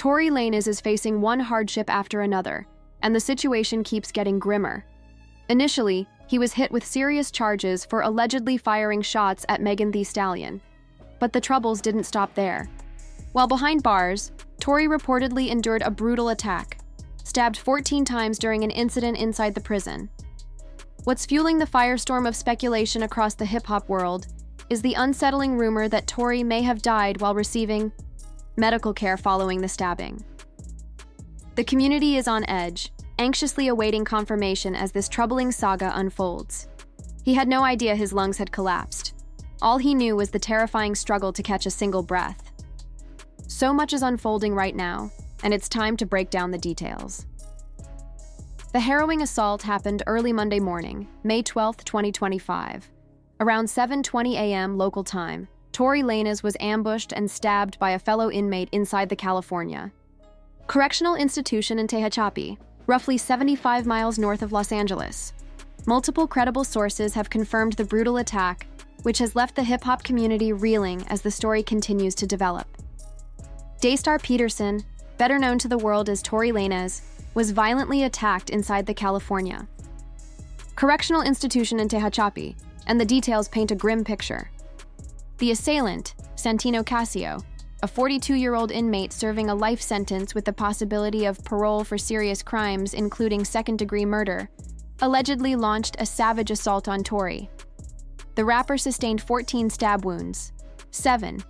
Tory Lanez is facing one hardship after another, and the situation keeps getting grimmer. Initially, he was hit with serious charges for allegedly firing shots at Megan Thee Stallion. But the troubles didn't stop there. While behind bars, Tory reportedly endured a brutal attack, stabbed 14 times during an incident inside the prison. What's fueling the firestorm of speculation across the hip-hop world is the unsettling rumor that Tory may have died while receiving medical care following the stabbing. The community is on edge, anxiously awaiting confirmation as this troubling saga unfolds. He had no idea his lungs had collapsed. All he knew was the terrifying struggle to catch a single breath. So much is unfolding right now, and it's time to break down the details. The harrowing assault happened early Monday morning, May 12, 2025. Around 7:20 a.m. local time, Tory Lanez was ambushed and stabbed by a fellow inmate inside the California Correctional Institution in Tehachapi, roughly 75 miles north of Los Angeles. Multiple credible sources have confirmed the brutal attack, which has left the hip-hop community reeling as the story continues to develop. Daystar Peterson, better known to the world as Tory Lanez, was violently attacked inside the California Correctional Institution in Tehachapi, and the details paint a grim picture. The assailant, Santino Casio, a 42-year-old inmate serving a life sentence with the possibility of parole for serious crimes including second-degree murder, allegedly launched a savage assault on Tory. The rapper sustained 14 stab wounds, 7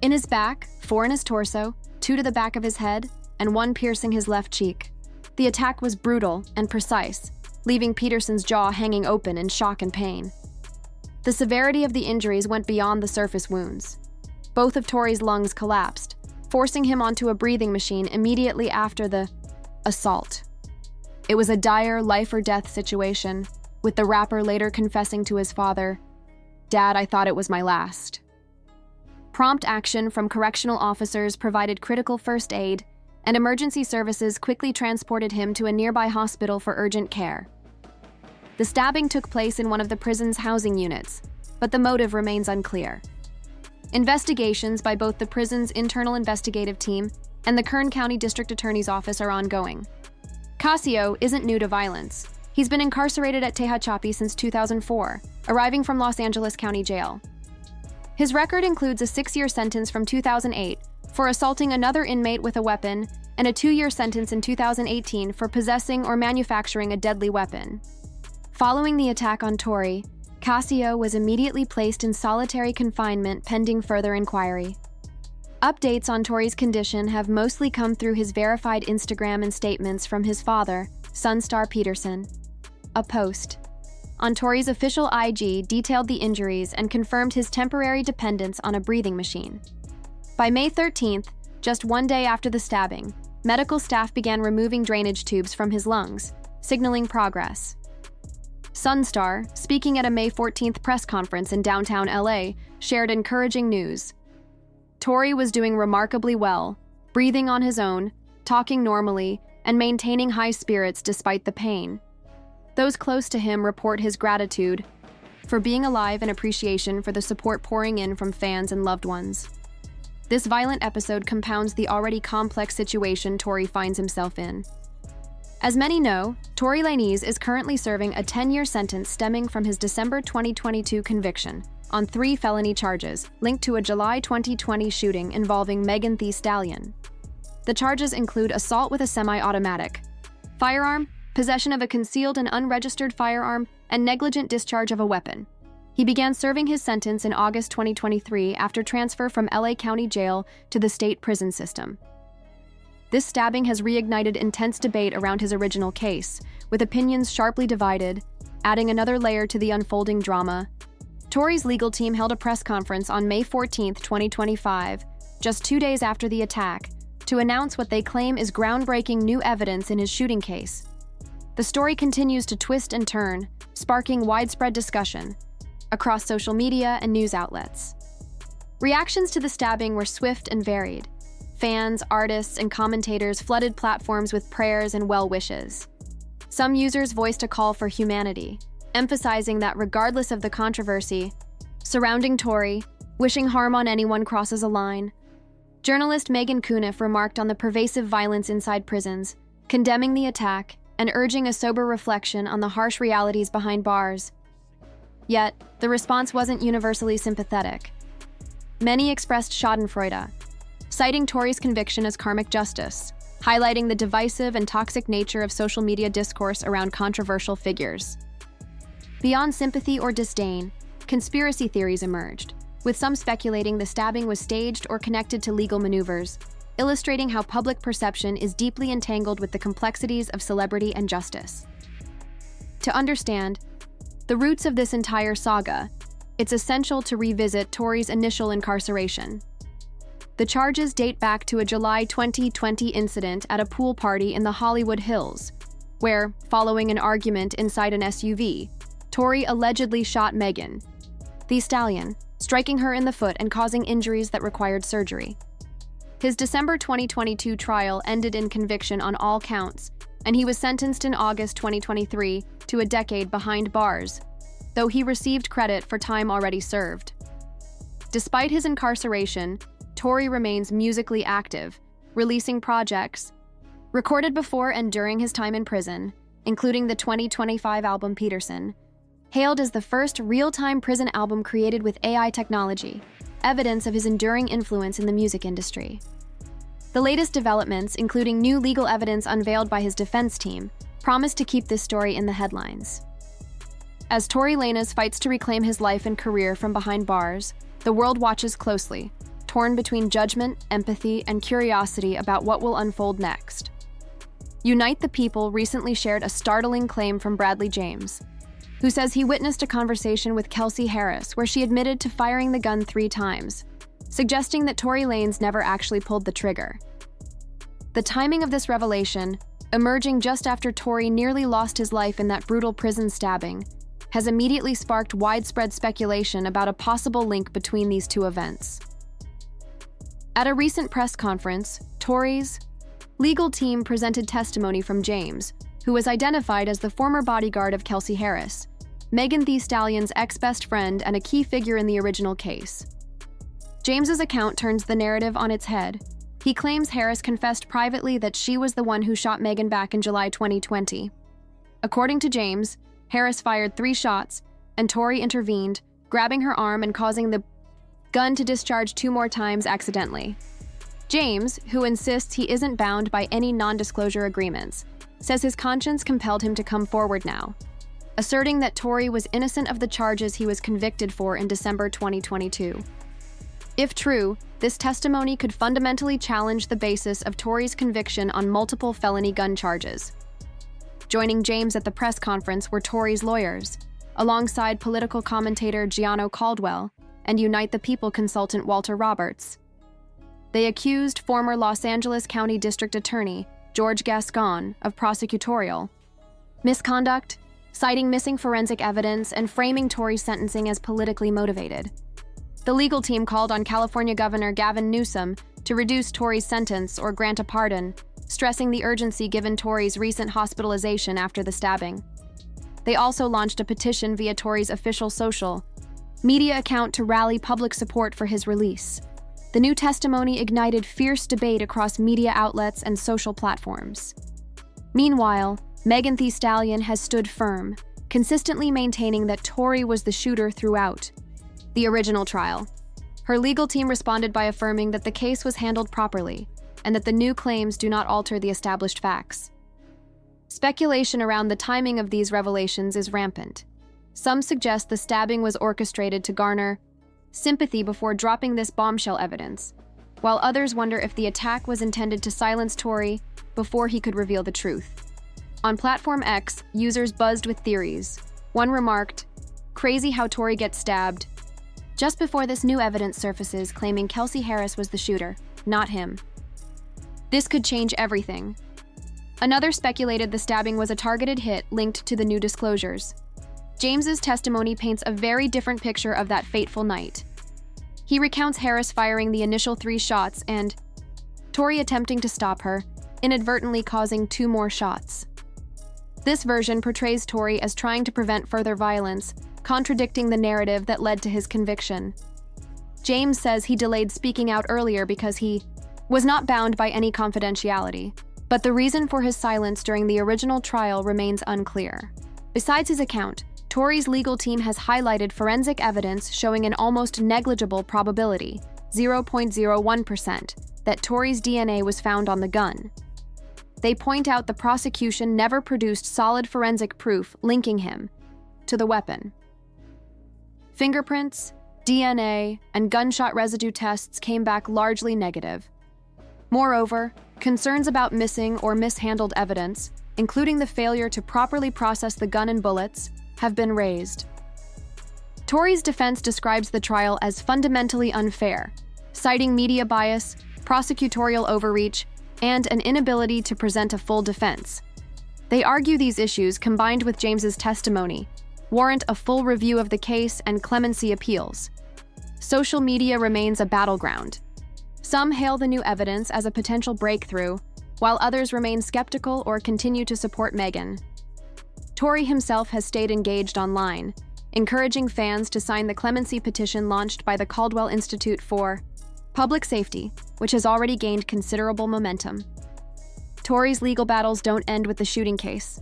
in his back, 4 in his torso, 2 to the back of his head, and 1 piercing his left cheek. The attack was brutal and precise, leaving Peterson's jaw hanging open in shock and pain. The severity of the injuries went beyond the surface wounds. Both of Tory's lungs collapsed, forcing him onto a breathing machine immediately after the assault. It was a dire life-or-death situation, with the rapper later confessing to his father, "Dad, I thought it was my last." Prompt action from correctional officers provided critical first aid, and emergency services quickly transported him to a nearby hospital for urgent care. The stabbing took place in one of the prison's housing units, but the motive remains unclear. Investigations by both the prison's internal investigative team and the Kern County District Attorney's Office are ongoing. Casio isn't new to violence. He's been incarcerated at Tehachapi since 2004, arriving from Los Angeles County Jail. His record includes a 6-year sentence from 2008 for assaulting another inmate with a weapon and a 2-year sentence in 2018 for possessing or manufacturing a deadly weapon. Following the attack on Tory, Casio was immediately placed in solitary confinement pending further inquiry. Updates on Tory's condition have mostly come through his verified Instagram and statements from his father, Sunstar Peterson. A post on Tory's official IG detailed the injuries and confirmed his temporary dependence on a breathing machine. By May 13th, just 1 day after the stabbing, medical staff began removing drainage tubes from his lungs, signaling progress. Sunstar, speaking at a May 14th press conference in downtown LA, shared encouraging news. Tory was doing remarkably well, breathing on his own, talking normally, and maintaining high spirits despite the pain. Those close to him report his gratitude for being alive and appreciation for the support pouring in from fans and loved ones. This violent episode compounds the already complex situation Tory finds himself in. As many know, Tory Lanez is currently serving a 10-year sentence stemming from his December 2022 conviction on 3 felony charges linked to a July 2020 shooting involving Megan Thee Stallion. The charges include assault with a semi-automatic, firearm, possession of a concealed and unregistered firearm, and negligent discharge of a weapon. He began serving his sentence in August 2023 after transfer from LA County Jail to the state prison system. This stabbing has reignited intense debate around his original case, with opinions sharply divided, adding another layer to the unfolding drama. Tory's legal team held a press conference on May 14, 2025, just 2 days after the attack, to announce what they claim is groundbreaking new evidence in his shooting case. The story continues to twist and turn, sparking widespread discussion across social media and news outlets. Reactions to the stabbing were swift and varied. Fans, artists, and commentators flooded platforms with prayers and well wishes. Some users voiced a call for humanity, emphasizing that regardless of the controversy surrounding Tory, wishing harm on anyone crosses a line. Journalist Megan Cuniff remarked on the pervasive violence inside prisons, condemning the attack and urging a sober reflection on the harsh realities behind bars. Yet, the response wasn't universally sympathetic. Many expressed schadenfreude, citing Tory's conviction as karmic justice, highlighting the divisive and toxic nature of social media discourse around controversial figures. Beyond sympathy or disdain, conspiracy theories emerged, with some speculating the stabbing was staged or connected to legal maneuvers, illustrating how public perception is deeply entangled with the complexities of celebrity and justice. To understand the roots of this entire saga, it's essential to revisit Tory's initial incarceration. The charges date back to a July 2020 incident at a pool party in the Hollywood Hills, where, following an argument inside an SUV, Tory allegedly shot Megan Thee Stallion, striking her in the foot and causing injuries that required surgery. His December 2022 trial ended in conviction on all counts, and he was sentenced in August 2023 to a decade behind bars, though he received credit for time already served. Despite his incarceration, Tory remains musically active, releasing projects recorded before and during his time in prison, including the 2025 album Peterson, hailed as the first real-time prison album created with AI technology, evidence of his enduring influence in the music industry. The latest developments, including new legal evidence unveiled by his defense team, promise to keep this story in the headlines. As Tory Lanez fights to reclaim his life and career from behind bars, the world watches closely, torn between judgment, empathy, and curiosity about what will unfold next. Unite the People recently shared a startling claim from Bradley James, who says he witnessed a conversation with Kelsey Harris where she admitted to firing the gun 3 times, suggesting that Tory Lanez never actually pulled the trigger. The timing of this revelation, emerging just after Tory nearly lost his life in that brutal prison stabbing, has immediately sparked widespread speculation about a possible link between these two events. At a recent press conference, Tory's legal team presented testimony from James, who was identified as the former bodyguard of Kelsey Harris, Megan Thee Stallion's ex-best friend and a key figure in the original case. James's account turns the narrative on its head. He claims Harris confessed privately that she was the one who shot Megan back in July 2020. According to James, Harris fired 3 shots, and Tory intervened, grabbing her arm and causing the gun to discharge 2 more times accidentally. James, who insists he isn't bound by any non-disclosure agreements, says his conscience compelled him to come forward now, asserting that Tory was innocent of the charges he was convicted for in December 2022. If true, this testimony could fundamentally challenge the basis of Tory's conviction on multiple felony gun charges. Joining James at the press conference were Tory's lawyers, alongside political commentator Gianno Caldwell and Unite the People consultant Walter Roberts. They accused former Los Angeles County District Attorney George Gascon of prosecutorial misconduct, citing missing forensic evidence and framing Tory's sentencing as politically motivated. The legal team called on California Governor Gavin Newsom to reduce Tory's sentence or grant a pardon, stressing the urgency given Tory's recent hospitalization after the stabbing. They also launched a petition via Tory's official social media account to rally public support for his release. The new testimony ignited fierce debate across media outlets and social platforms. Meanwhile, Megan Thee Stallion has stood firm, consistently maintaining that Tory was the shooter throughout the original trial. Her legal team responded by affirming that the case was handled properly and that the new claims do not alter the established facts. Speculation around the timing of these revelations is rampant. Some suggest the stabbing was orchestrated to garner sympathy before dropping this bombshell evidence, while others wonder if the attack was intended to silence Tory before he could reveal the truth. On Platform X, users buzzed with theories. One remarked, "Crazy how Tory gets stabbed," just before this new evidence surfaces claiming Kelsey Harris was the shooter, not him. This could change everything. Another speculated the stabbing was a targeted hit linked to the new disclosures. James's testimony paints a very different picture of that fateful night. He recounts Harris firing the initial 3 shots and Tory attempting to stop her, inadvertently causing 2 more shots. This version portrays Tory as trying to prevent further violence, contradicting the narrative that led to his conviction. James says he delayed speaking out earlier because he was not bound by any confidentiality, but the reason for his silence during the original trial remains unclear. Besides his account, Tory's legal team has highlighted forensic evidence showing an almost negligible probability, 0.01%, that Tory's DNA was found on the gun. They point out the prosecution never produced solid forensic proof linking him to the weapon. Fingerprints, DNA, and gunshot residue tests came back largely negative. Moreover, concerns about missing or mishandled evidence, including the failure to properly process the gun and bullets, have been raised. Tory's defense describes the trial as fundamentally unfair, citing media bias, prosecutorial overreach, and an inability to present a full defense. They argue these issues, combined with James's testimony, warrant a full review of the case and clemency appeals. Social media remains a battleground. Some hail the new evidence as a potential breakthrough, while others remain skeptical or continue to support Meghan. Tory himself has stayed engaged online, encouraging fans to sign the clemency petition launched by the Caldwell Institute for Public Safety, which has already gained considerable momentum. Tory's legal battles don't end with the shooting case.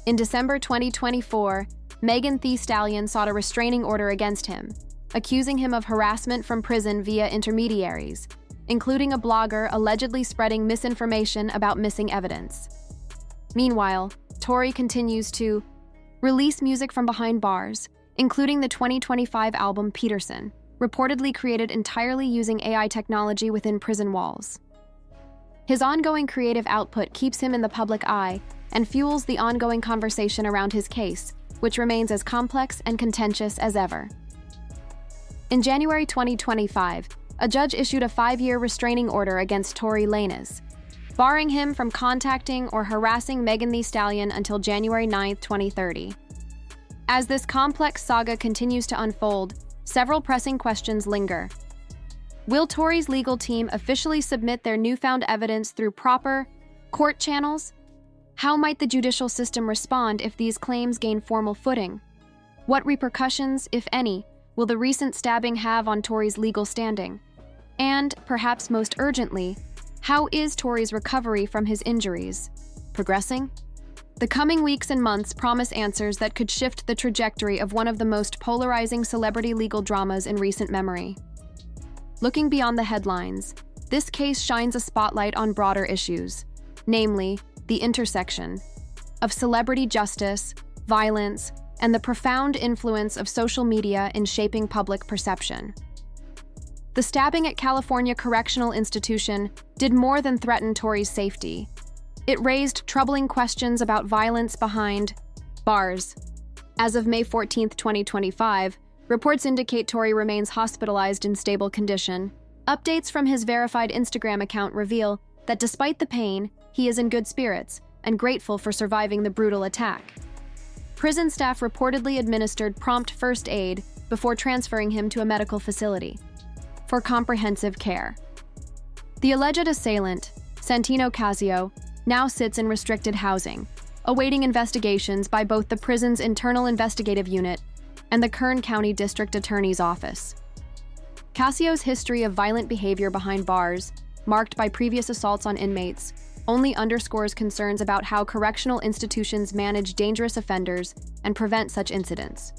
In December 2024, Megan Thee Stallion sought a restraining order against him, accusing him of harassment from prison via intermediaries, including a blogger allegedly spreading misinformation about missing evidence. Meanwhile, Tory continues to release music from behind bars, including the 2025 album Peterson, reportedly created entirely using AI technology within prison walls. His ongoing creative output keeps him in the public eye and fuels the ongoing conversation around his case, which remains as complex and contentious as ever. In January 2025, a judge issued a 5-year restraining order against Tory Lanez, barring him from contacting or harassing Megan Thee Stallion until January 9, 2030. As this complex saga continues to unfold, several pressing questions linger. Will Tory's legal team officially submit their newfound evidence through proper court channels? How might the judicial system respond if these claims gain formal footing? What repercussions, if any, will the recent stabbing have on Tory's legal standing? And, perhaps most urgently, how is Tory's recovery from his injuries progressing? The coming weeks and months promise answers that could shift the trajectory of one of the most polarizing celebrity legal dramas in recent memory. Looking beyond the headlines, this case shines a spotlight on broader issues, namely, the intersection of celebrity justice, violence, and the profound influence of social media in shaping public perception. The stabbing at California Correctional Institution did more than threaten Tory's safety. It raised troubling questions about violence behind bars. As of May 14, 2025, reports indicate Tory remains hospitalized in stable condition. Updates from his verified Instagram account reveal that despite the pain, he is in good spirits and grateful for surviving the brutal attack. Prison staff reportedly administered prompt first aid before transferring him to a medical facility for comprehensive care. The alleged assailant, Santino Casio, now sits in restricted housing, awaiting investigations by both the prison's internal investigative unit and the Kern County District Attorney's Office. Casio's history of violent behavior behind bars, marked by previous assaults on inmates, only underscores concerns about how correctional institutions manage dangerous offenders and prevent such incidents.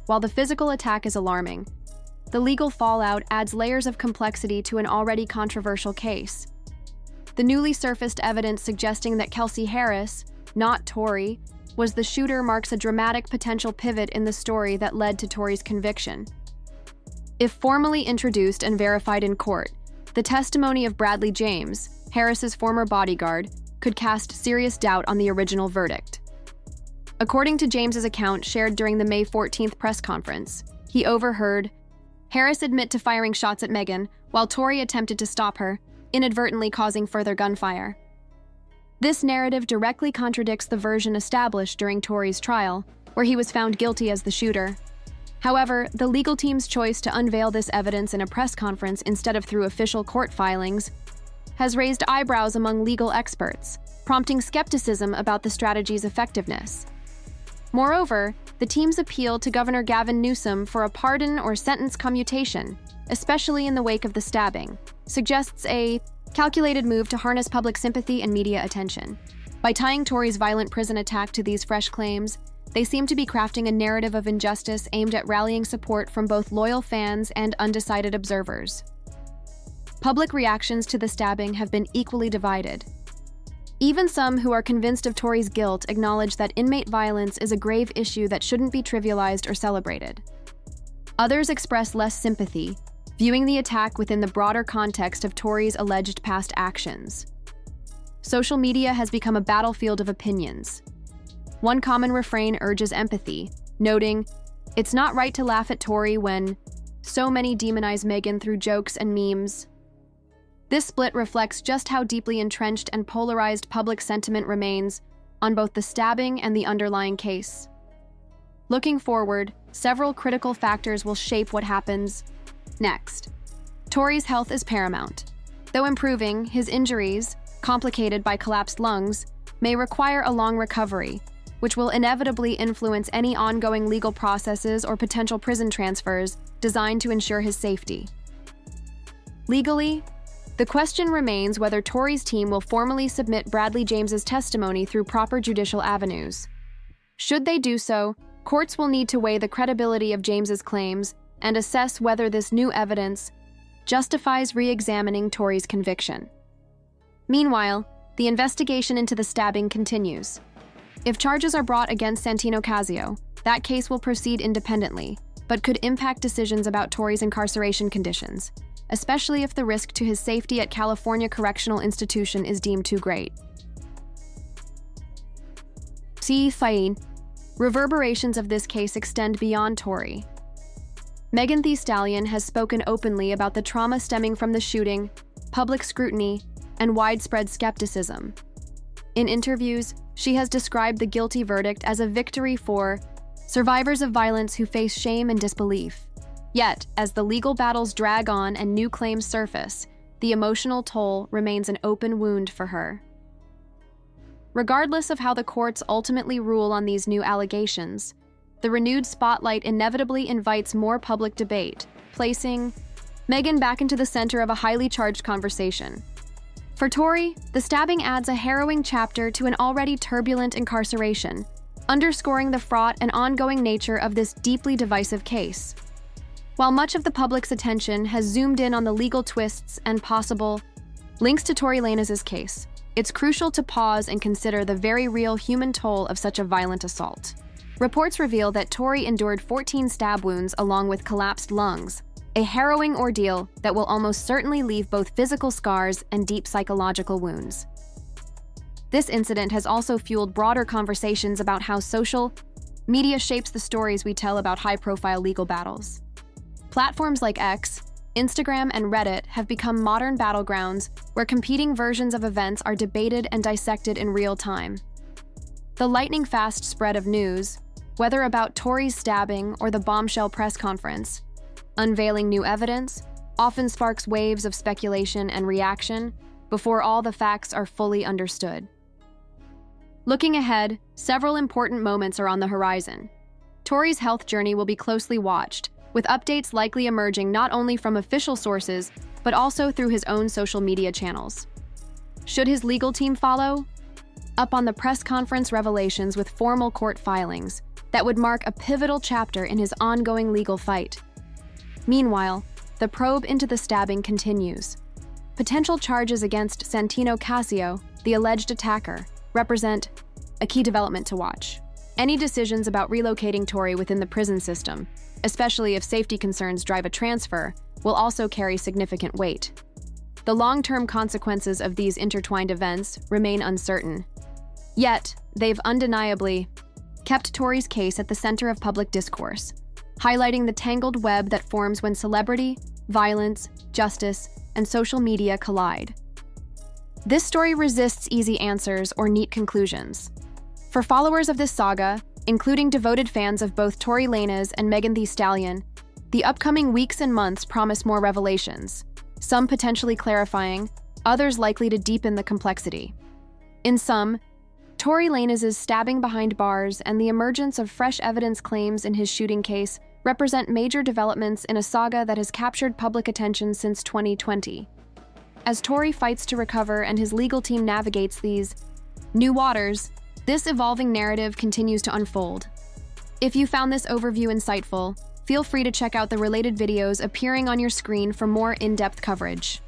While the physical attack is alarming, the legal fallout adds layers of complexity to an already controversial case. The newly surfaced evidence suggesting that Kelsey Harris, not Tory, was the shooter marks a dramatic potential pivot in the story that led to Tory's conviction. If formally introduced and verified in court, the testimony of Bradley James, Harris's former bodyguard, could cast serious doubt on the original verdict. According to James's account shared during the May 14th press conference, he overheard Harris admit to firing shots at Meghan while Tory attempted to stop her, inadvertently causing further gunfire. This narrative directly contradicts the version established during Tory's trial, where he was found guilty as the shooter. However, the legal team's choice to unveil this evidence in a press conference instead of through official court filings has raised eyebrows among legal experts, prompting skepticism about the strategy's effectiveness. Moreover, the team's appeal to Governor Gavin Newsom for a pardon or sentence commutation, especially in the wake of the stabbing, suggests a calculated move to harness public sympathy and media attention. By tying Tory's violent prison attack to these fresh claims, they seem to be crafting a narrative of injustice aimed at rallying support from both loyal fans and undecided observers. Public reactions to the stabbing have been equally divided. Even some who are convinced of Tory's guilt acknowledge that inmate violence is a grave issue that shouldn't be trivialized or celebrated. Others express less sympathy, viewing the attack within the broader context of Tory's alleged past actions. Social media has become a battlefield of opinions. One common refrain urges empathy, noting, "It's not right to laugh at Tory when so many demonize Meghan through jokes and memes." This split reflects just how deeply entrenched and polarized public sentiment remains on both the stabbing and the underlying case. Looking forward, several critical factors will shape what happens next. Tory's health is paramount. Though improving, his injuries, complicated by collapsed lungs, may require a long recovery, which will inevitably influence any ongoing legal processes or potential prison transfers designed to ensure his safety. Legally, the question remains whether Tory's team will formally submit Bradley James's testimony through proper judicial avenues. Should they do so, courts will need to weigh the credibility of James's claims and assess whether this new evidence justifies re-examining Tory's conviction. Meanwhile, the investigation into the stabbing continues. If charges are brought against Santino Casio, that case will proceed independently, but could impact decisions about Tory's incarceration conditions, especially if the risk to his safety at California Correctional Institution is deemed too great. Reverberations of this case extend beyond Tory. Megan Thee Stallion has spoken openly about the trauma stemming from the shooting, public scrutiny, and widespread skepticism. In interviews, she has described the guilty verdict as a victory for survivors of violence who face shame and disbelief. Yet, as the legal battles drag on and new claims surface, the emotional toll remains an open wound for her. Regardless of how the courts ultimately rule on these new allegations, the renewed spotlight inevitably invites more public debate, placing Meghan back into the center of a highly charged conversation. For Tory, the stabbing adds a harrowing chapter to an already turbulent incarceration, underscoring the fraught and ongoing nature of this deeply divisive case. While much of the public's attention has zoomed in on the legal twists and possible links to Tory Lanez's case, it's crucial to pause and consider the very real human toll of such a violent assault. Reports reveal that Tory endured 14 stab wounds along with collapsed lungs, a harrowing ordeal that will almost certainly leave both physical scars and deep psychological wounds. This incident has also fueled broader conversations about how social media shapes the stories we tell about high-profile legal battles. Platforms like X, Instagram, and Reddit have become modern battlegrounds where competing versions of events are debated and dissected in real time. The lightning-fast spread of news, whether about Tory's stabbing or the bombshell press conference, unveiling new evidence, often sparks waves of speculation and reaction before all the facts are fully understood. Looking ahead, several important moments are on the horizon. Tory's health journey will be closely watched, with updates likely emerging not only from official sources, but also through his own social media channels. Should his legal team follow up on the press conference revelations with formal court filings that would mark a pivotal chapter in his ongoing legal fight? Meanwhile, the probe into the stabbing continues. Potential charges against Santino Casio, the alleged attacker, represent a key development to watch. Any decisions about relocating Tory within the prison system, especially if safety concerns drive a transfer, will also carry significant weight. The long-term consequences of these intertwined events remain uncertain. Yet, they've undeniably kept Tory's case at the center of public discourse, highlighting the tangled web that forms when celebrity, violence, justice, and social media collide. This story resists easy answers or neat conclusions. For followers of this saga, including devoted fans of both Tory Lanez and Megan Thee Stallion, the upcoming weeks and months promise more revelations, some potentially clarifying, others likely to deepen the complexity. In sum, Tory Lanez's stabbing behind bars and the emergence of fresh evidence claims in his shooting case represent major developments in a saga that has captured public attention since 2020. as Tory fights to recover and his legal team navigates these new waters, this evolving narrative continues to unfold. If you found this overview insightful, feel free to check out the related videos appearing on your screen for more in-depth coverage.